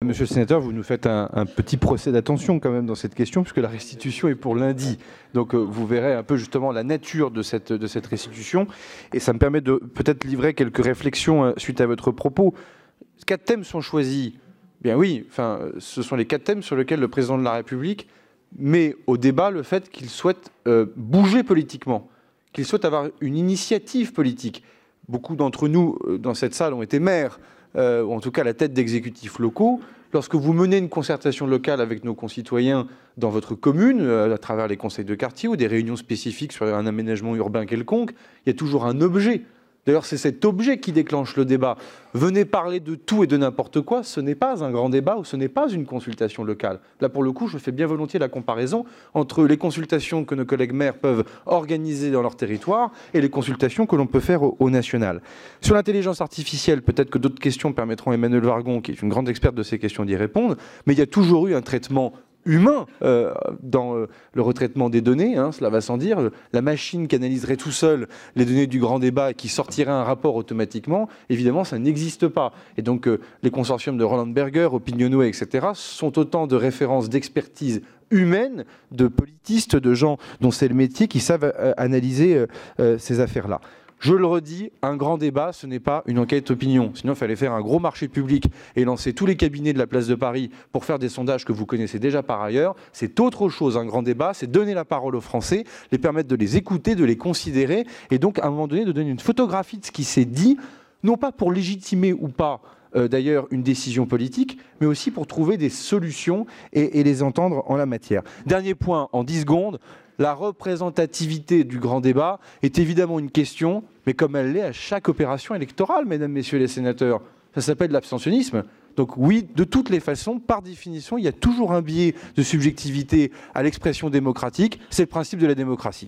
Monsieur le sénateur, vous nous faites un petit procès d'attention quand même dans cette question, puisque la restitution est pour lundi. Donc vous verrez un peu justement la nature de cette restitution. Et ça me permet de peut-être livrer quelques réflexions suite à votre propos. 4 thèmes sont choisis. Bien oui, enfin, ce sont les 4 thèmes sur lesquels le président de la République met au débat le fait qu'il souhaite bouger politiquement, qu'il souhaite avoir une initiative politique. Beaucoup d'entre nous, dans cette salle, ont été maires, ou en tout cas la tête d'exécutifs locaux. Lorsque vous menez une concertation locale avec nos concitoyens dans votre commune, à travers les conseils de quartier ou des réunions spécifiques sur un aménagement urbain quelconque, il y a toujours un objet. D'ailleurs, c'est cet objet qui déclenche le débat. Venez parler de tout et de n'importe quoi, ce n'est pas un grand débat ou ce n'est pas une consultation locale. Là, pour le coup, je fais bien volontiers la comparaison entre les consultations que nos collègues maires peuvent organiser dans leur territoire et les consultations que l'on peut faire au national. Sur l'intelligence artificielle, peut-être que d'autres questions permettront à Emmanuelle Wargon, qui est une grande experte de ces questions, d'y répondre, mais il y a toujours eu un traitement humain dans le retraitement des données, cela va sans dire. La machine qui analyserait tout seul les données du grand débat et qui sortirait un rapport automatiquement, évidemment, ça n'existe pas. Et donc, les consortiums de Roland Berger, Opinionway, etc., sont autant de références d'expertise humaine, de politistes, de gens dont c'est le métier, qui savent analyser ces affaires-là. Je le redis, un grand débat, ce n'est pas une enquête opinion. Sinon, il fallait faire un gros marché public et lancer tous les cabinets de la place de Paris pour faire des sondages que vous connaissez déjà par ailleurs. C'est autre chose, un grand débat, c'est donner la parole aux Français, les permettre de les écouter, de les considérer, et donc, à un moment donné, de donner une photographie de ce qui s'est dit, non pas pour légitimer ou pas, d'ailleurs, une décision politique, mais aussi pour trouver des solutions et les entendre en la matière. Dernier point, en 10 secondes. La représentativité du grand débat est évidemment une question, mais comme elle l'est à chaque opération électorale, mesdames, messieurs les sénateurs, ça s'appelle l'abstentionnisme. Donc oui, de toutes les façons, par définition, il y a toujours un biais de subjectivité à l'expression démocratique. C'est le principe de la démocratie.